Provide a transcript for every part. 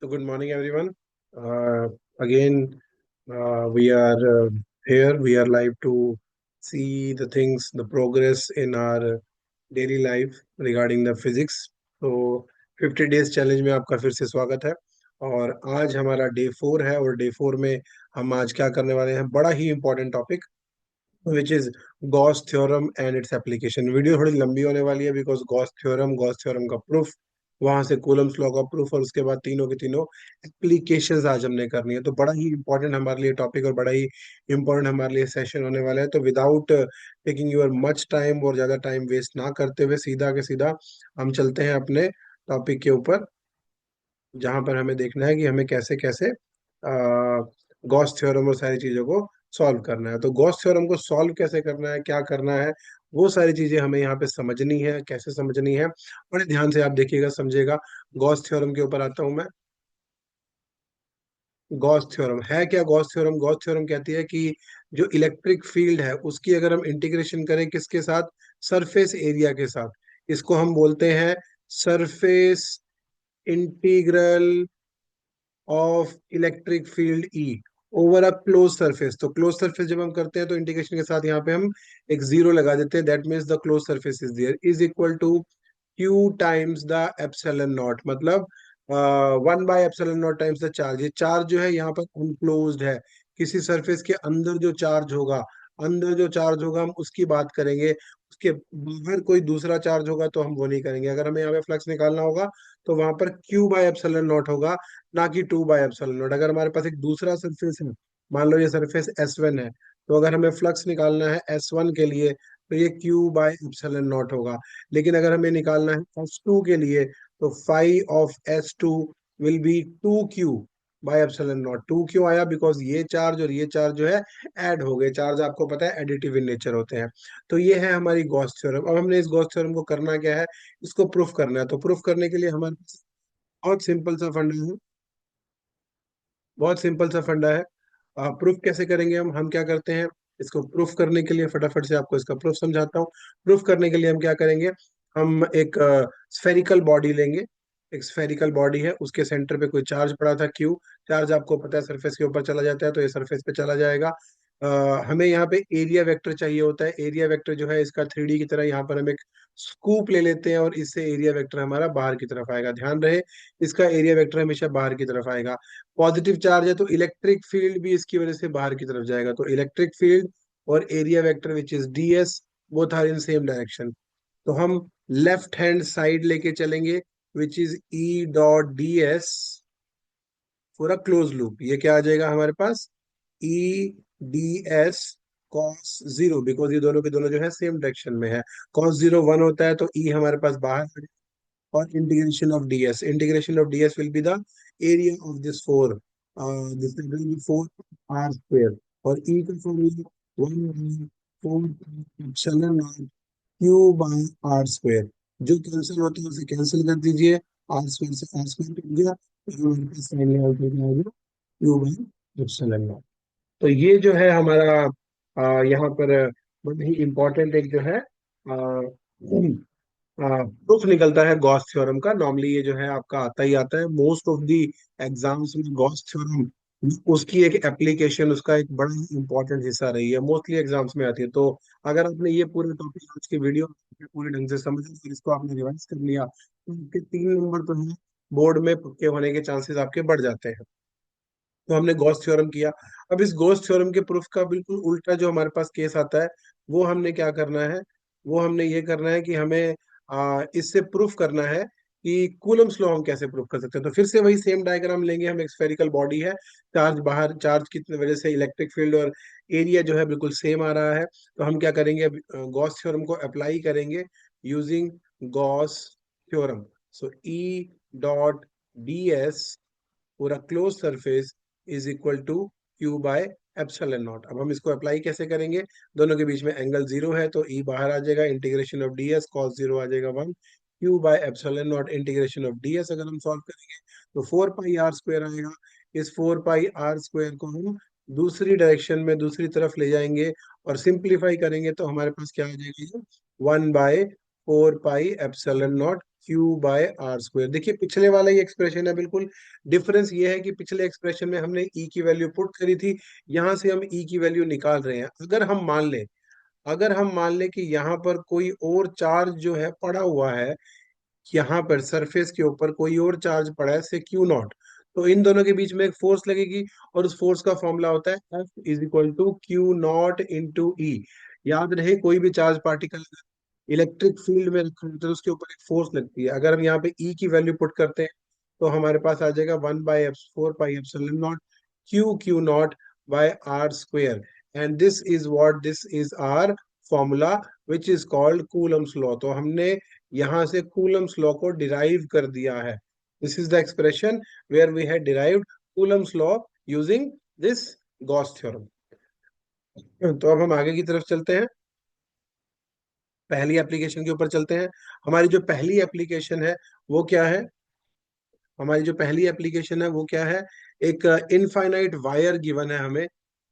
So good morning, everyone. Again, we are here. We are live to see the things, the progress in our daily life regarding the physics. तो 50 days challenge में आपका फिर से स्वागत है। और आज हमारा डे 4 है और डे 4 में हम आज क्या करने वाले हैं, बड़ा ही important topic which is Gauss theorem and its application. Video थोड़ी लंबी होने वाली है बिकॉज गॉस थ्योरम का प्रूफ, वहां से कूलम्स लॉ का प्रूफ, और उसके बाद तीनों के तीनों एप्लीकेशंस आज हमने करनी है। तो बड़ा ही इंपॉर्टेंट हमारे लिए टॉपिक और बड़ा ही इंपॉर्टेंट हमारे लिए सेशन होने वाला है। तो without taking your much time और ज्यादा टाइम वेस्ट ना करते हुए सीधा के सीधा हम चलते हैं अपने टॉपिक के ऊपर, जहां पर हमें देखना है कि हमें कैसे कैसे गॉस थ्योरम और सारी चीजों को सॉल्व करना है। तो गॉस थ्योरम को सॉल्व कैसे करना है, क्या करना है, वो सारी चीजें हमें यहाँ पे समझनी है, कैसे समझनी है। बड़े ध्यान से आप देखिएगा, समझिएगा। गॉस थ्योरम के ऊपर आता हूं मैं। गॉस थ्योरम है क्या? गॉस थ्योरम कहती है कि जो इलेक्ट्रिक फील्ड है उसकी अगर हम इंटीग्रेशन करें किसके साथ, सरफेस एरिया के साथ, इसको हम बोलते हैं surface integral of electric field E over a close surface. तो क्लोज सरफेस जब हम करते हैं तो इंटीग्रेशन के साथ यहाँ पे हम एक जीरो लगा देते हैं। That means the close surface is there is equal to Q times the epsilon naught. मतलब 1/एप्सिलॉन नॉट टाइम्स द चार्ज। ये चार्ज जो है यहाँ पर अनक्लोज्ड है। किसी सरफेस के अंदर जो चार्ज होगा, हम उसकी बात करेंगे। उसके बाहर कोई दूसरा चार्ज होगा तो हम वो नहीं करेंगे। अगर हमें यहाँ पे फ्लक्स निकालना होगा तो वहां पर Q/एप्सिलॉन नॉट होगा, ना कि 2/एप्सिलॉन नॉट। अगर हमारे पास एक दूसरा सरफेस है, मान लो ये सरफेस S1 है, तो अगर हमें फ्लक्स निकालना है S1 के लिए तो ये Q/एप्सिलॉन नॉट होगा। लेकिन अगर हमें निकालना है S2 के लिए तो phi of S2 will be 2Q/एप्सिलॉन नॉट। टू क्यों आया? बिकॉज ये चार्ज और ये चार्ज जो है ऐड हो गए। चार्ज आपको पता है एडिटिव इन नेचर होते हैं। तो ये है हमारी गॉस थ्योरम। अब हमने इस गॉस थ्योरम को करना क्या है, इसको प्रूफ करना है। तो प्रूफ करने के लिए हमारे पास बहुत सिंपल सा फंडा है, बहुत सिंपल सा फंडा है। प्रूफ कैसे करेंगे हम क्या करते हैं, इसको प्रूफ करने के लिए फटाफट से आपको इसका प्रूफ समझाता हूँ। प्रूफ करने के लिए हम क्या करेंगे, हम एक स्फेरिकल बॉडी लेंगे। एक स्फेरिकल बॉडी है, उसके सेंटर पे कोई चार्ज पड़ा था क्यू। चार्ज आपको पता है सरफेस के ऊपर चला जाता है तो ये सरफेस पे चला जाएगा। हमें यहाँ पे एरिया वेक्टर चाहिए होता है। एरिया वेक्टर जो है इसका 3D की तरह यहाँ पर हम एक स्कूप ले लेते हैं और इससे एरिया वेक्टर हमारा बाहर की तरफ आएगा। ध्यान रहे, इसका एरिया वेक्टर हमेशा बाहर की तरफ आएगा। पॉजिटिव चार्ज है तो इलेक्ट्रिक फील्ड भी इसकी वजह से बाहर की तरफ जाएगा। तो इलेक्ट्रिक फील्ड और area vector which is ds, both are in same direction. तो हम लेफ्ट हैंड साइड लेके चलेंगे which is E.ds for a close loop. ये क्या आ जाएगा हमारे पास, E.ds cos जीरो, बिकॉज ये दोनों के दोनों जो है सेम डायरेक्शन में है। cos जीरो 1 होता है तो E हमारे पास बाहर। और integration of ds will be the area of this four, this will be 4r²। और ई का फॉर्मूला 1/4 Q/r²। जो कैंसिल होता है उसे कैंसिल कर दीजिए, r² से r² कट गया तो हमारे पास फाइनली आउटपुट क्या आएगा, Q/एप्सिलॉन नॉट। तो ये जो है हमारा यहाँ पर बहुत ही इंपॉर्टेंट एक जो है प्रूफ निकलता है गॉस थ्योरम का। नॉर्मली ये जो है आपका आता ही आता है मोस्ट ऑफ द एग्जाम्स में। गॉस थ्योरम उसकी एक एप्लीकेशन, उसका एक बड़ा ही इंपॉर्टेंट हिस्सा रही है, मोस्टली एग्जाम्स में आती है। तो अगर आपने ये पूरे टॉपिक आज की वीडियो पूरे ढंग से समझ लिया, फिर इसको आपने रिवाइज कर लिया, तो आपके 3 नंबर तो है बोर्ड में पक्के होने के चांसेस आपके बढ़ जाते हैं। तो हमने गॉस थ्योरम किया। अब इस गॉस थ्योरम के प्रूफ का बिल्कुल उल्टा जो हमारे पास केस आता है, वो हमने क्या करना है, वो हमने ये करना है कि हमें इससे प्रूफ करना है कि कूलम्स लॉ हम कैसे प्रूफ कर सकते हैं। तो फिर से वही सेम डायग्राम लेंगे हम। एक स्फेरिकल बॉडी है, चार्ज बाहर, चार्ज की वजह से इलेक्ट्रिक फील्ड और एरिया जो है बिल्कुल सेम आ रहा है। तो हम क्या करेंगे, गॉस थ्योरम को अप्लाई करेंगे using Gauss theorem. So E.ds पूरा close surface is equal to Q/एप्सिलॉन नॉट। अब हम इसको अप्लाई कैसे करेंगे, दोनों के बीच में एंगल जीरो है तो E बाहर आ जाएगा। Integration of ds cos zero आ जाएगा 1। Q/एप्सिलॉन नॉट इंटीग्रेशन ऑफ ds अगर हम सॉल्व करेंगे तो 4πr² आएगा। इस 4πr² को हम दूसरी डायरेक्शन में दूसरी तरफ ले जाएंगे और सिंप्लीफाई करेंगे तो हमारे पास क्या आ जाएगा, 1/4 4 पाई एप्सिलॉन नॉट Q/r²। देखिए पिछले वाला ये एक्सप्रेशन है, बिल्कुल डिफरेंस ये है कि पिछले एक्सप्रेशन में हमने ई की वैल्यू पुट करी थी, यहाँ से हम ई की वैल्यू निकाल रहे हैं। अगर हम मान लें कि यहाँ पर कोई और चार्ज जो है पड़ा हुआ है, यहाँ पर सरफेस के ऊपर कोई और चार्ज पड़ा है से Q0, तो इन दोनों के बीच में एक फोर्स लगेगी, और उस फोर्स का फॉर्मूला होता है F = Q0 × E। याद रहे, कोई भी चार्ज पार्टिकल इलेक्ट्रिक फील्ड में रखा होता है तो उसके ऊपर एक फोर्स लगती है। अगर हम यहाँ पे ई की वैल्यू पुट करते हैं तो हमारे पास आ जाएगा 1/4 पाई एप्सिलॉन नॉट Q नॉट/r²। And this is our formula which is called Coulomb's law. तो हमने यहाँ से कूलम्स लॉ को डिराइव कर दिया है। This is the expression where we had derived Coulomb's law using this Gauss theorem. तो अब हम आगे की तरफ चलते हैं, पहली एप्लीकेशन के ऊपर चलते हैं। हमारी जो पहली एप्लीकेशन है वो क्या है? हमारी जो पहली एप्लीकेशन है वो क्या है? एक इनफाइनाइट वायर गिवन है हमें,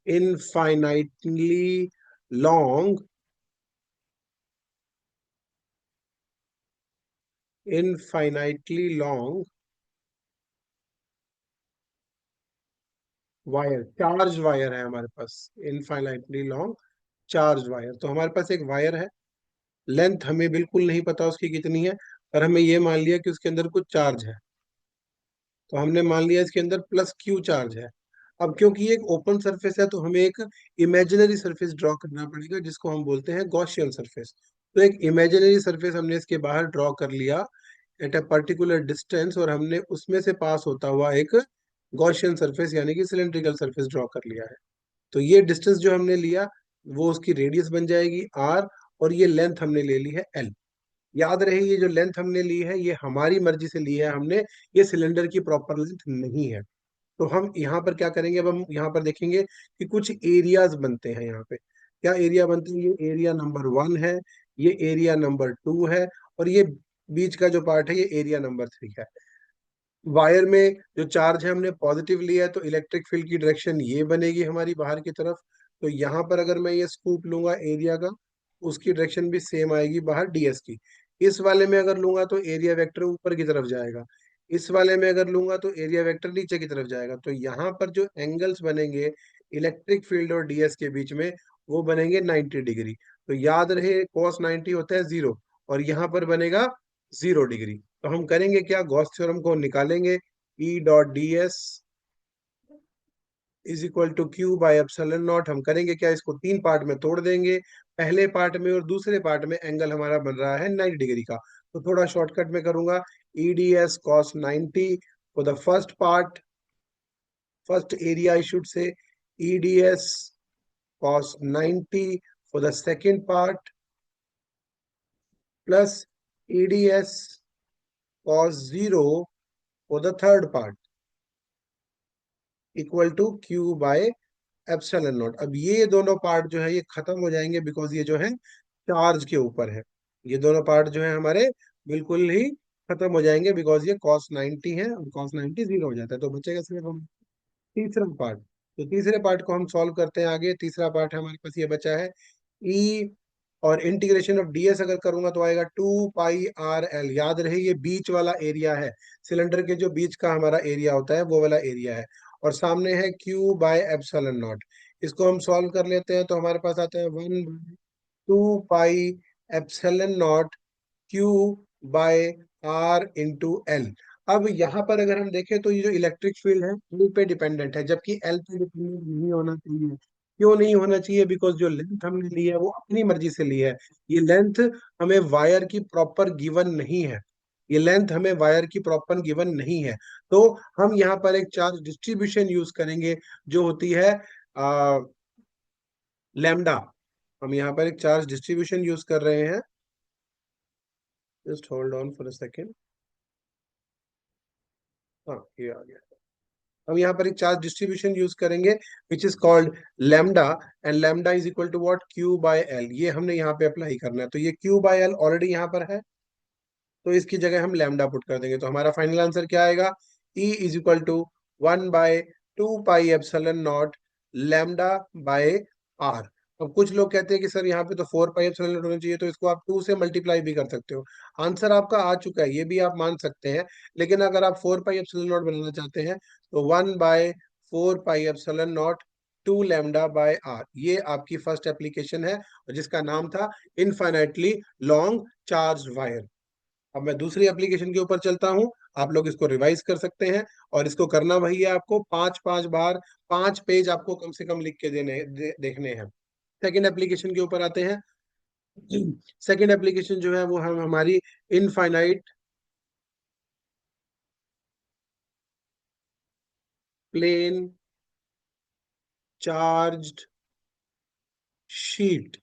infinitely long infinitely long wire, charge wire है हमारे पास, इनफाइनाइटली लॉन्ग चार्ज वायर। तो हमारे पास एक वायर है, लेंथ हमें बिल्कुल नहीं पता उसकी कितनी है, पर हमें ये मान लिया कि उसके अंदर कुछ चार्ज है। तो हमने मान लिया इसके अंदर +Q चार्ज है। अब क्योंकि ये एक ओपन सरफेस है तो हमें एक इमेजिनरी सरफेस ड्रॉ करना पड़ेगा जिसको हम बोलते हैं गॉसियन सरफेस। तो एक इमेजिनरी सरफेस हमने इसके बाहर ड्रॉ कर लिया एट अ पर्टिकुलर डिस्टेंस, और हमने उसमें से पास होता हुआ एक गॉसियन सरफेस यानी कि सिलेंड्रिकल सरफेस ड्रॉ कर लिया है। तो ये डिस्टेंस जो हमने लिया वो उसकी रेडियस बन जाएगी R, और ये लेंथ हमने ले ली है L। याद रहे, ये जो लेंथ हमने ली है ये हमारी मर्जी से ली है हमने, ये सिलेंडर की प्रॉपर लेंथ नहीं है। तो हम यहाँ पर क्या करेंगे, अब हम यहाँ पर देखेंगे कि कुछ एरियाज बनते हैं। यहाँ पे क्या एरिया बनते हैं? ये एरिया नंबर 1 है, ये एरिया नंबर 2 है, और ये बीच का जो पार्ट है ये एरिया नंबर 3 है। वायर में जो चार्ज है हमने पॉजिटिव लिया है, तो इलेक्ट्रिक फील्ड की डायरेक्शन ये बनेगी हमारी बाहर की तरफ। तो यहाँ पर अगर मैं ये स्कूप लूंगा एरिया का, उसकी डायरेक्शन भी सेम आएगी बाहर ds की। इस वाले में अगर लूंगा तो एरिया वेक्टर ऊपर की तरफ जाएगा, इस वाले में अगर लूंगा तो एरिया वेक्टर नीचे की तरफ जाएगा। तो यहाँ पर जो एंगल्स बनेंगे इलेक्ट्रिक फील्ड और ds के बीच में, वो बनेंगे 90 डिग्री। तो याद रहे cos 90 होता है 0, और यहाँ पर बनेगा 0 डिग्री। तो हम करेंगे क्या, गॉस थ्योरम को निकालेंगे। E.ds = Q/ε0। हम करेंगे क्या, इसको 3 पार्ट में तोड़ देंगे। पहले पार्ट में और दूसरे पार्ट में एंगल हमारा बन रहा है 90 डिग्री का, तो थोड़ा शॉर्टकट में करूंगा। EDS cos 90 for the first part, first area I should say, EDS cos 90 for the second part, plus EDS cos 0 for the third part, =Q/ε0। अब ये दोनों पार्ट जो है ये खत्म हो जाएंगे, बिकॉज ये जो है चार्ज के ऊपर है। ये दोनों पार्ट जो है हमारे बिल्कुल ही खत्म हो जाएंगे, बिकॉज ये cos 90 है, और cos 90 0 हो जाता है। तो बचेगा सिर्फ हम तीसरा पार्ट। तो तीसरे पार्ट को हम सॉल्व करते हैं आगे। तीसरा पार्ट हमारे पास ये बचा है E, और इंटीग्रेशन ऑफ ds अगर करूंगा तो आएगा 2πrl। याद रहे ये बीच वाला एरिया है, सिलेंडर के जो बीच का हमारा एरिया होता है वो वाला एरिया है, और सामने है Q/ε0। इसको हम सॉल्व कर लेते हैं तो हमारे पास आता है 1/2πε0 Q/r × L। अब यहाँ पर अगर हम देखें तो ये जो इलेक्ट्रिक फील्ड है एल पे डिपेंडेंट है, जबकि एल पे डिपेंडेंट नहीं होना चाहिए। क्यों नहीं होना चाहिए? बिकॉज जो लेंथ हमने ली है वो अपनी मर्जी से ली है। ये लेंथ हमें वायर की प्रॉपर गिवन नहीं है, ये लेंथ हमें वायर की प्रॉपर गिवन नहीं है। तो हम यहाँ पर एक चार्ज डिस्ट्रीब्यूशन यूज करेंगे जो होती है लैम्डा। हम यहाँ पर एक चार्ज डिस्ट्रीब्यूशन यूज कर रहे हैं, just hold on for a second. हाँ, ये आ गया। हम यहाँ पर एक चार्ज डिस्ट्रीब्यूशन यूज करेंगे which is called lambda, and lambda is equal to what, Q/L। ये हमने यहाँ पे अप्लाई करना है, तो ये Q/L ऑलरेडी यहाँ पर है, तो इसकी जगह हम लैम्डा पुट कर देंगे। तो हमारा फाइनल आंसर क्या आएगा, E = 1/2πε0 λ/r। अब कुछ लोग कहते हैं कि सर यहाँ पे तो 4 पाई एप्सिलॉन नॉट होना चाहिए, तो इसको आप 2 से मल्टीप्लाई भी कर सकते हो। आंसर आपका आ चुका है, ये भी आप मान सकते हैं। लेकिन अगर आप 4 पाई एप्सिलॉन नॉट बनाना चाहते हैं तो 1/4 pi epsilon naught 2 lambda by R, ये आपकी फर्स्ट एप्लीकेशन है, और जिसका नाम था इनफाइनाइटली लॉन्ग चार्ज वायर। अब मैं दूसरी एप्लीकेशन के ऊपर चलता हूं, आप लोग इसको रिवाइज कर सकते हैं। और इसको करना वही है, आपको 5 5 बार 5 पेज आपको कम से कम लिख के देखने हैं। सेकंड एप्लीकेशन के ऊपर आते हैं। सेकंड एप्लीकेशन जो है वो हम हमारी इनफाइनाइट प्लेन चार्ज्ड शीट।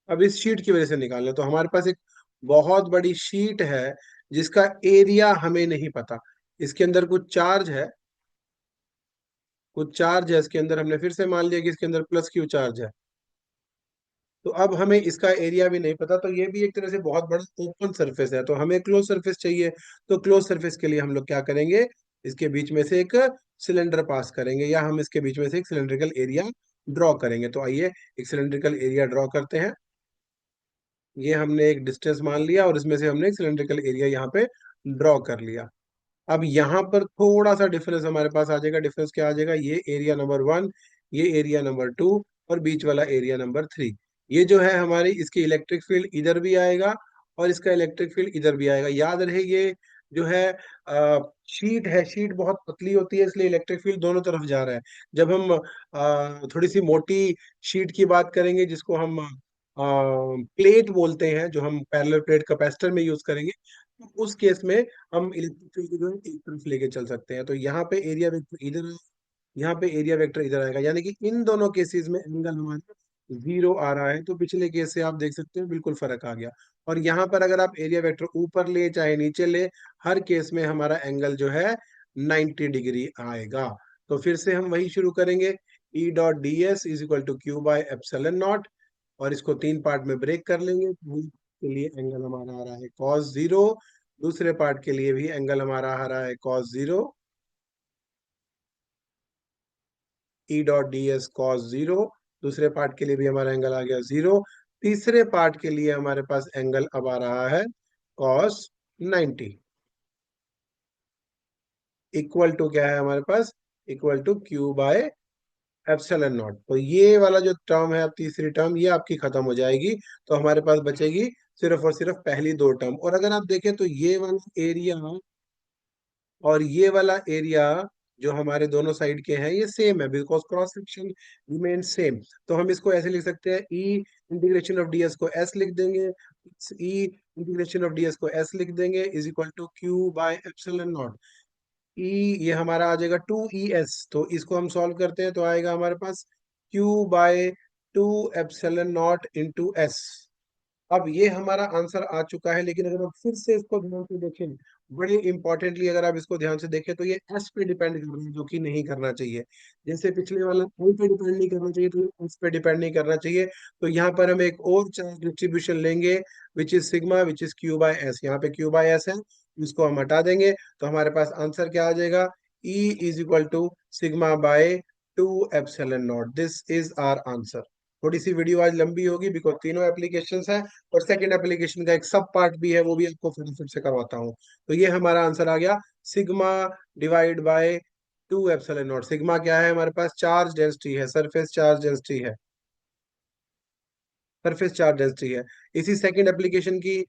अब इस शीट की वजह से निकालना, तो हमारे पास एक बहुत बड़ी शीट है जिसका एरिया हमें नहीं पता। इसके अंदर कुछ चार्ज है इसके अंदर, हमने फिर से मान लिया कि इसके अंदर प्लस क्यू चार्ज है। तो अब हमें इसका एरिया भी नहीं पता, तो ये भी एक तरह से बहुत बड़ा ओपन सरफेस है, तो हमें क्लोज सरफेस चाहिए। तो क्लोज सरफेस के लिए हम लोग क्या करेंगे, इसके बीच में से एक सिलेंडर पास करेंगे, या हम इसके बीच में से एक सिलेंड्रिकल एरिया ड्रॉ करेंगे। तो आइए एक सिलेंड्रिकल एरिया ड्रॉ करते हैं। ये हमने एक डिस्टेंस मान लिया और इसमें से हमने एक सिलेंड्रिकल एरिया यहाँ पे ड्रॉ कर लिया। अब यहाँ पर थोड़ा सा डिफरेंस हमारे पास आ जाएगा। डिफरेंस क्या आ जाएगा, ये एरिया नंबर 1, ये एरिया नंबर 2, और बीच वाला एरिया नंबर 3। ये जो है हमारी, इसकी इलेक्ट्रिक फील्ड इधर भी आएगा और इसका इलेक्ट्रिक फील्ड इधर भी आएगा। याद रहे ये जो है शीट है, शीट बहुत पतली होती है, इसलिए इलेक्ट्रिक फील्ड दोनों तरफ जा रहा है। जब हम थोड़ी सी मोटी शीट की बात करेंगे, जिसको हम प्लेट बोलते हैं, जो हम पैरेलल प्लेट कैपेसिटर में यूज करेंगे, तो उस केस में हम इलेक्ट्रिक फील्ड को जो है एक तरफ लेके चल सकते हैं। तो यहाँ पे एरिया वेक्टर इधर, यहाँ पे एरिया वेक्टर इधर आएगा, यानी कि इन दोनों केसेस में एंगल हमारा 0 आ रहा है। तो पिछले केस से आप देख सकते हैं बिल्कुल फर्क आ गया। और यहाँ पर अगर आप एरिया वेक्टर ऊपर ले चाहे नीचे ले, हर केस में हमारा एंगल जो है 90 डिग्री आएगा। तो फिर से हम वही शुरू करेंगे, E dot D S is equal to Q by epsilon naught, और इसको 3 पार्ट में ब्रेक कर लेंगे। पहले के लिए एंगल हमारा आ रहा है cos 0, दूसरे पार्ट के लिए भी एंगल हमारा आ रहा है cos 0, ई डॉट डी एस cos 0, दूसरे पार्ट के लिए भी हमारा एंगल आ गया 0। तीसरे पार्ट के लिए हमारे पास एंगल अब आ रहा है cos 90, इक्वल टू क्या है हमारे पास, equal to Q by epsilon naught. तो ये वाला जो टर्म है, अब तीसरी टर्म ये आपकी खत्म हो जाएगी। तो हमारे पास बचेगी सिर्फ और सिर्फ पहली 2 टर्म। और अगर आप देखें तो ये वाला एरिया और ये वाला एरिया जो हमारे दोनों साइड के हैं, ये सेम है, because cross section remain same. तो हम इसको ऐसे लिख सकते हैं, ई इंटीग्रेशन ऑफ डीएस को एस लिख देंगे, ई इंटीग्रेशन ऑफ डीएस को एस लिख देंगे is equal to Q by epsilon naught. E, ये हमारा आ जाएगा 2 ES, तो इसको हम सॉल्व करते हैं तो आएगा हमारे पास Q/2 epsilon naught into S. अब ये हमारा आंसर आ चुका है, लेकिन अगर आप फिर से इसको ध्यान से देखें, बड़े इंपॉर्टेंटली अगर आप इसको ध्यान से देखें, तो ये एस पे डिपेंड कर रहा है, जो कि नहीं करना चाहिए। जैसे पिछले वाला एल पे डिपेंड नहीं करना चाहिए, तो ये एस पे डिपेंड नहीं करना चाहिए। तो यहाँ पर हम एक और चार्ज डिस्ट्रीब्यूशन लेंगे, which is sigma, which is Q by S. यहाँ पे क्यू बाय एस है, इसको हम हटा देंगे, तो हमारे पास आंसर क्या आ जाएगा, E is equal to sigma epsilon naught. This is our answer. थोड़ी सी वीडियो आज लंबी होगी, बिकॉज तीनों एप्लीकेशंस हैं, और सेकंड एप्लीकेशन का एक सब पार्ट भी है, वो भी आपको फटाफट से करवाता हूँ। तो ये हमारा आंसर आ गया, सिग्मा/2 एप्सिलॉन नॉट। सिग्मा क्या है हमारे पास, चार्ज डेंसिटी है, सरफेस चार्ज डेंसिटी है, सरफेस चार्ज डेंसिटी है। इसी सेकंड एप्लीकेशन की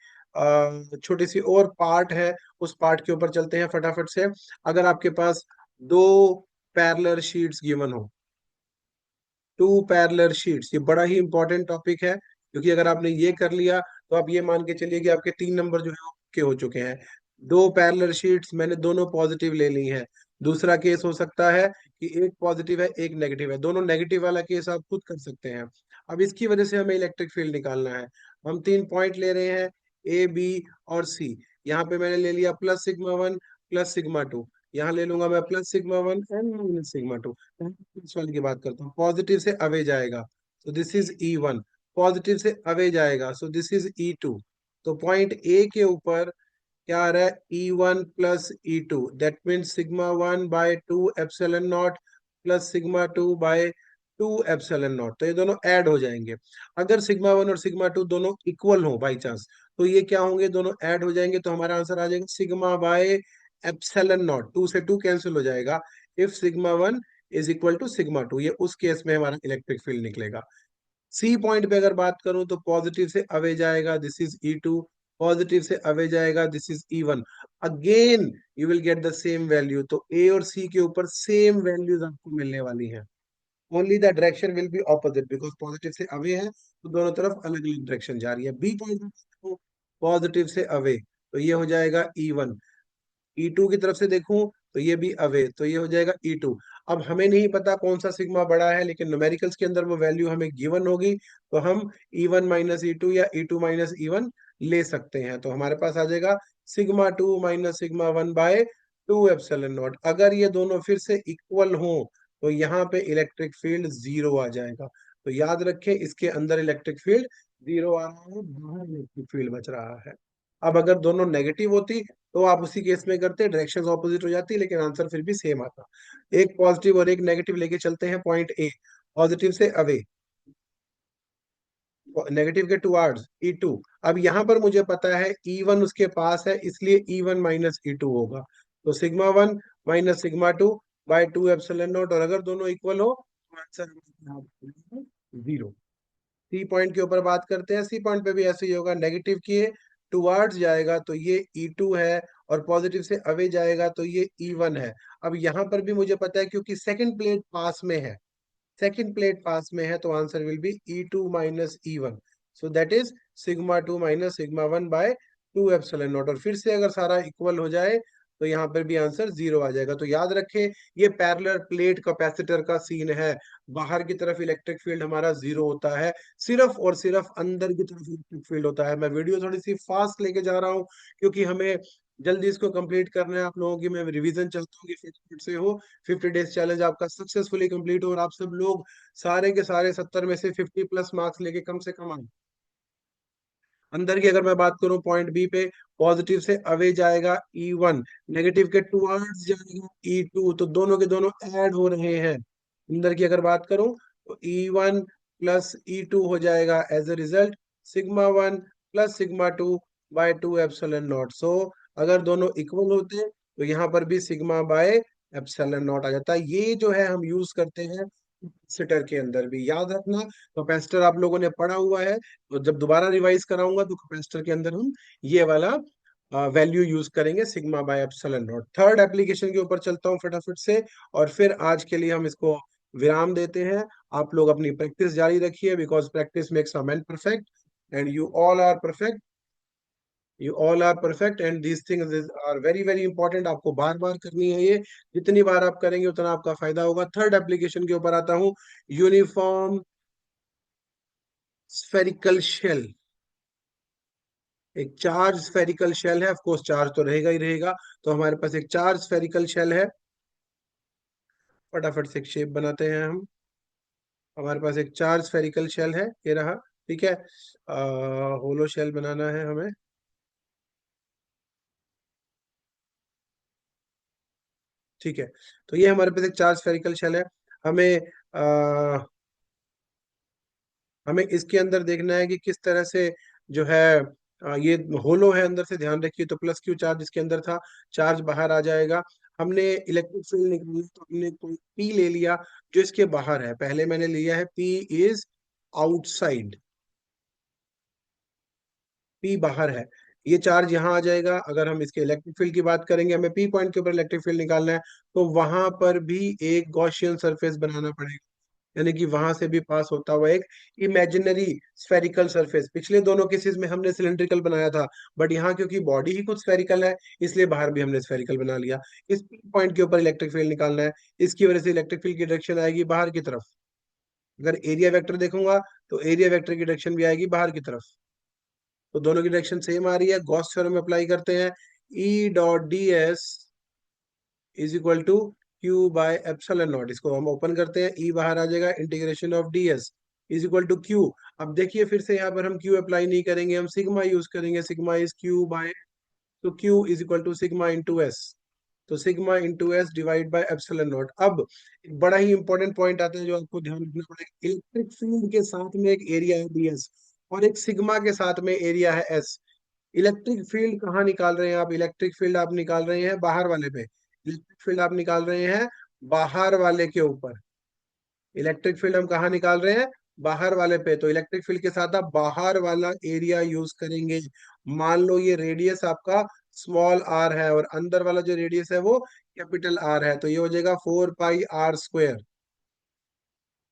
छोटी सी और पार्ट है, उस पार्ट के ऊपर चलते हैं फटाफट से। अगर आपके पास 2 पैरेलल शीट्स गिवन हो, 2 पैरेलल शीट्स, ये बड़ा ही इंपॉर्टेंट टॉपिक है, क्योंकि अगर आपने ये कर लिया तो आप ये मान के चलिए कि आपके 3 नंबर जो है ओके हो चुके हैं। 2 पैरेलल शीट्स मैंने दोनों पॉजिटिव ले ली हैं। दूसरा केस हो सकता है कि एक पॉजिटिव है एक नेगेटिव है, दोनों नेगेटिव वाला केस आप खुद कर सकते हैं। अब इसकी वजह से हमें इलेक्ट्रिक फील्ड निकालना है। हम 3 पॉइंट ले रहे हैं, A, B और C। यहाँ पे मैंने ले लिया +σ1 +σ2, यहाँ ले लूंगा मैं +σ1 एंड -σ2। इस वाले की बात करता हूँ, पॉजिटिव से अवे जाएगा, तो दिस इज E1। पॉजिटिव से अवे जाएगा, सो दिस इज E2। तो पॉइंट ए के ऊपर क्या आ रहा है, E1 + E2, that means σ1/2 epsilon naught +σ2/2 2 epsilon naught, तो ये दोनों ऐड हो जाएंगे। अगर सिग्मा वन और सिग्मा टू दोनों इक्वल हो बाई चांस, तो ये क्या होंगे, दोनों ऐड हो जाएंगे, तो हमारा आंसर आ जाएगा सिग्मा बाय एप्सिलॉन नॉट। 2 से 2 कैंसिल हो जाएगा। If sigma one is equal to sigma two, ये उस केस में हमारा इलेक्ट्रिक फील्ड निकलेगा। सी पॉइंट पे अगर बात करूं तो पॉजिटिव से अवे जाएगा, दिस इज E2। पॉजिटिव से अवे जाएगा, this is E1। Again you will get the same value, तो ए और सी के ऊपर सेम वैल्यूज आपको मिलने वाली हैं। Only the direction will be opposite, because positive से अवे है तो दोनों तरफ अलग अलग डायरेक्शन जा रही है। बी पॉइंट पॉजिटिव से अवे, तो ये हो जाएगा E1। E2 की तरफ से देखूं तो ये भी अवे, तो ये हो जाएगा E2। अब हमें नहीं पता कौन सा सिग्मा बड़ा है, लेकिन न्यूमेरिकल्स के अंदर वो वैल्यू हमें गिवन होगी, तो हम E1 माइनस E2 या E2 माइनस E1 ले सकते हैं। तो हमारे पास आ जाएगा sigma two minus sigma one by 2 epsilon not. अगर ये दोनों फिर से इक्वल हों तो यहाँ पे इलेक्ट्रिक फील्ड जीरो आ जाएगा। तो याद रखें, इसके अंदर इलेक्ट्रिक फील्ड जीरो आ रहा है, बाहर इलेक्ट्रिक फील्ड बच रहा है। अब अगर दोनों नेगेटिव होती तो आप उसी केस में करते, डायरेक्शंस ऑपोजिट हो जाती, लेकिन आंसर फिर भी सेम आता। एक पॉजिटिव और एक नेगेटिव लेके चलते हैं पॉइंट ए। पॉजिटिव से अवे, नेगेटिव के टुवर्ड्स E2। अब यहाँ पर मुझे पता है E1 उसके पास है, इसलिए E1 माइनस E2 होगा। तो sigma one minus sigma two by 2 epsilon naught, और अगर दोनों इक्वल हो तो आंसर जीरो। सी पॉइंट के ऊपर बात करते हैं। सी पॉइंट पे भी ऐसे ही होगा, नेगेटिव के टुवर्ड्स जाएगा तो ये E2 है, और पॉजिटिव से अवे जाएगा तो ये E1 है। अब यहाँ पर भी मुझे पता है, क्योंकि सेकंड प्लेट पास में है, सेकंड प्लेट पास में है, तो answer will be E2 minus E1। So that is sigma two minus sigma one by 2 epsilon naught. और फिर से अगर सारा इक्वल हो जाए तो यहाँ पर भी आंसर जीरो आ जाएगा। तो याद रखें, ये पैरेलल प्लेट कैपेसिटर का सीन है। बाहर की तरफ इलेक्ट्रिक फील्ड हमारा जीरो होता है, सिर्फ और सिर्फ अंदर की तरफ इलेक्ट्रिक फील्ड होता है। मैं वीडियो थोड़ी सी फास्ट लेके जा रहा हूँ, क्योंकि हमें जल्दी इसको कंप्लीट करना है आप लोगों की। मैं रिवीजन चाहता हूँ कि फटाफट से हो, 50 डेज चैलेंज आपका सक्सेसफुली कंप्लीट हो, और आप सब लोग सारे के सारे 70 में से 50 प्लस मार्क्स लेके कम से कम आए। अंदर की अगर मैं बात करूं पॉइंट बी पे, पॉजिटिव से अवे जाएगा E1, नेगेटिव के टुवर्ड्स जाएगा E2, तो दोनों के दोनों ऐड हो रहे हैं। अंदर की अगर बात करूं तो E1 प्लस E2 हो जाएगा, as a result sigma one plus sigma two by 2 epsilon naught. So अगर दोनों इक्वल होते तो यहाँ पर भी सिग्मा बाय एप्सिलॉन नॉट आ जाता है। ये जो है हम यूज करते हैं कैपेसिटर के अंदर भी, याद रखना। कैपेसिटर आप लोगों ने पढ़ा हुआ है, तो जब दोबारा रिवाइज कराऊंगा तो कैपेसिटर के अंदर हम ये वाला वैल्यू यूज करेंगे, sigma by epsilon not. Third application के ऊपर चलता हूँ फटाफट से, और फिर आज के लिए हम इसको विराम देते हैं। आप लोग अपनी प्रैक्टिस जारी रखिए, because practice makes a man perfect, and you all are perfect. You all are perfect and these things are very very important. आपको बार बार करनी है ये, जितनी बार आप करेंगे उतना आपका फायदा होगा। थर्ड एप्लीकेशन के ऊपर आता हूँ, यूनिफॉर्म स्फेरिकल शेल। एक चार्ज स्फेरिकल शेल है, ऑफ कोर्स चार्ज तो रहेगा ही रहेगा। तो हमारे पास एक चार्ज स्फेरिकल शेल है, फटाफट से एक शेप बनाते हैं हम। हमारे पास एक चार्ज स्फेरिकल शेल है, ये रहा। ठीक है, होलो शेल बनाना है हमें। ठीक है, तो ये हमारे पास एक चार्ज स्फेरिकल शेल है। हमें हमें इसके अंदर देखना है कि किस तरह से जो है, ये होलो है अंदर से, ध्यान रखिए। तो प्लस क्यू चार्ज इसके अंदर था, चार्ज बाहर आ जाएगा। हमने इलेक्ट्रिक फील्ड निकालना है, तो हमने कोई पी ले लिया जो इसके बाहर है। पहले मैंने लिया है पी इज आउटसाइड, पी बाहर है। ये चार्ज यहाँ आ जाएगा। अगर हम इसके इलेक्ट्रिक फील्ड की बात करेंगे, हमें पी पॉइंट के ऊपर इलेक्ट्रिक फील्ड निकालना है, तो वहां पर भी एक गॉसियन सरफेस बनाना पड़ेगा, यानी कि वहां से भी पास होता हुआ एक इमेजिनरी स्फेरिकल सरफेस। पिछले दोनों केसेस में हमने सिलेंड्रिकल बनाया था, बट यहाँ क्योंकि बॉडी ही कुछ स्फेरिकल है, इसलिए बाहर भी हमने स्फेरिकल बना लिया। इस पॉइंट के ऊपर इलेक्ट्रिक फील्ड निकालना है, इसकी वजह से इलेक्ट्रिक फील्ड की डायरेक्शन आएगी बाहर की तरफ। अगर एरिया वेक्टर देखूंगा तो एरिया वेक्टर की डायरेक्शन भी आएगी बाहर की तरफ। तो दोनों की डायरेक्शन सेम आ रही है, गॉस थ्योरम अप्लाई करते हैं। E dot D S is equal to Q by epsilon naught. इसको हम ओपन करते हैं, ई बाहर आ जाएगा, integration of D S is equal to Q. अब देखिए फिर से यहाँ पर हम क्यू अप्लाई नहीं करेंगे, हम सिग्मा यूज करेंगे। सिग्मा इज क्यू बाय, तो Q is equal to sigma into S. तो sigma into S divide by epsilon naught. अब एक बड़ा ही इंपॉर्टेंट पॉइंट आता है जो आपको ध्यान रखना पड़ेगा, इलेक्ट्रिक फील्ड के साथ में एक एरिया है ds और एक सिग्मा के साथ में एरिया है s। इलेक्ट्रिक फील्ड कहाँ निकाल रहे हैं आप? इलेक्ट्रिक फील्ड आप निकाल रहे हैं बाहर वाले पे, इलेक्ट्रिक फील्ड आप निकाल रहे हैं बाहर वाले के ऊपर। इलेक्ट्रिक फील्ड हम कहाँ निकाल रहे हैं? बाहर वाले पे। तो इलेक्ट्रिक फील्ड के साथ आप बाहर वाला एरिया यूज करेंगे। मान लो ये रेडियस आपका स्मॉल आर है और अंदर वाला जो रेडियस है वो कैपिटल आर है, तो ये हो जाएगा 4 पाई r स्क्वायर।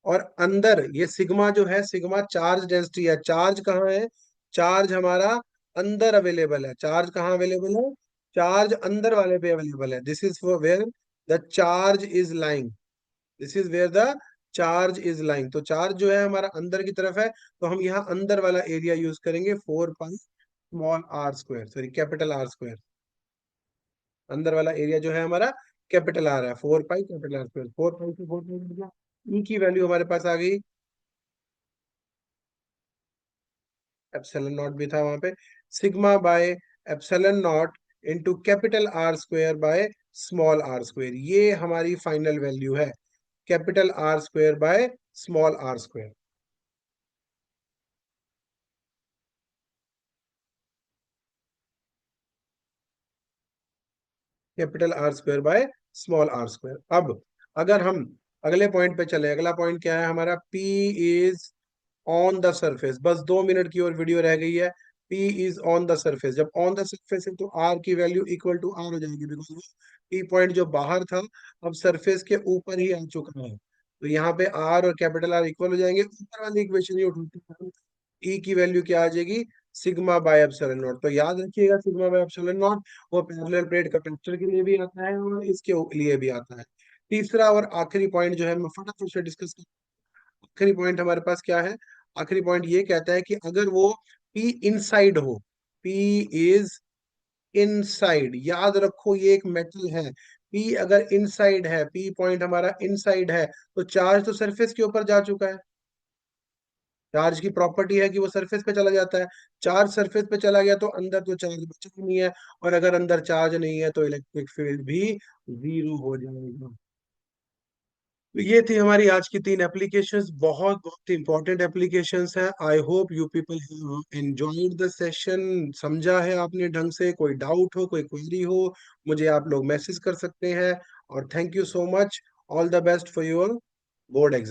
और अंदर ये सिग्मा जो है, सिग्मा चार्ज डेंसिटी है। चार्ज कहाँ है? चार्ज हमारा अंदर अवेलेबल है। चार्ज कहाँ अवेलेबल है? चार्ज अंदर वाले पे अवेलेबल है। This is where the charge is lying. This is where the charge is lying. तो चार्ज जो है हमारा अंदर की तरफ है, तो हम यहाँ अंदर वाला एरिया यूज करेंगे 4 pi small r square, sorry capital R square. अंदर वाला एरिया जो है हमारा कैपिटल आर है, 4 पाई कैपिटल आर स्क्वायर। 4 पाई से 4 पाई ई की वैल्यू हमारे पास आ गई, एप्सिलॉन नॉट भी था वहां पे, sigma by epsilon naught into capital R square by small R square. ये हमारी फाइनल वैल्यू है, capital R square by small R square. Capital R square by small R square. अब अगर हम अगले पॉइंट पे चले, अगला पॉइंट क्या है हमारा? P is on the surface. बस 2 मिनट की और वीडियो रह गई है। P is on the surface. जब ऑन द सरफेस है तो R की वैल्यू इक्वल टू R हो जाएगी, बिकॉज P पॉइंट जो बाहर था अब सरफेस के ऊपर ही आ चुका है। तो यहाँ पे R और कैपिटल R इक्वल हो जाएंगे, ऊपर वाली इक्वेशन ही उठाते हैं। E की वैल्यू क्या आ जाएगी? Sigma by epsilon naught. तो याद रखिएगा सिग्मा बाय एप्सिलॉन नॉट वो पैरेलल प्लेट कैपेसिटर के लिए भी आता है और इसके लिए भी आता है। तीसरा और आखिरी पॉइंट जो है मैं फटाफट से डिस्कस कर, आखिरी पॉइंट हमारे पास क्या है? आखिरी पॉइंट ये कहता है कि अगर वो P इनसाइड हो, P इज इनसाइड, याद रखो ये एक मेटल है। P अगर इनसाइड है, P पॉइंट हमारा इनसाइड है, तो चार्ज तो सरफेस के ऊपर जा चुका है। चार्ज की प्रॉपर्टी है कि वो सरफेस पे चला जाता है। चार्ज सरफेस पे चला गया तो अंदर तो चार्ज बचा ही नहीं है, और अगर अंदर चार्ज नहीं है तो इलेक्ट्रिक फील्ड भी जीरो हो जाएगा। तो ये थी हमारी आज की 3 एप्लीकेशंस, बहुत बहुत इंपॉर्टेंट एप्लीकेशंस हैं। I hope you people have enjoyed the session. समझा है आपने ढंग से? कोई डाउट हो, कोई क्वेरी हो, मुझे आप लोग मैसेज कर सकते हैं। और thank you so much. All the best for your board exam.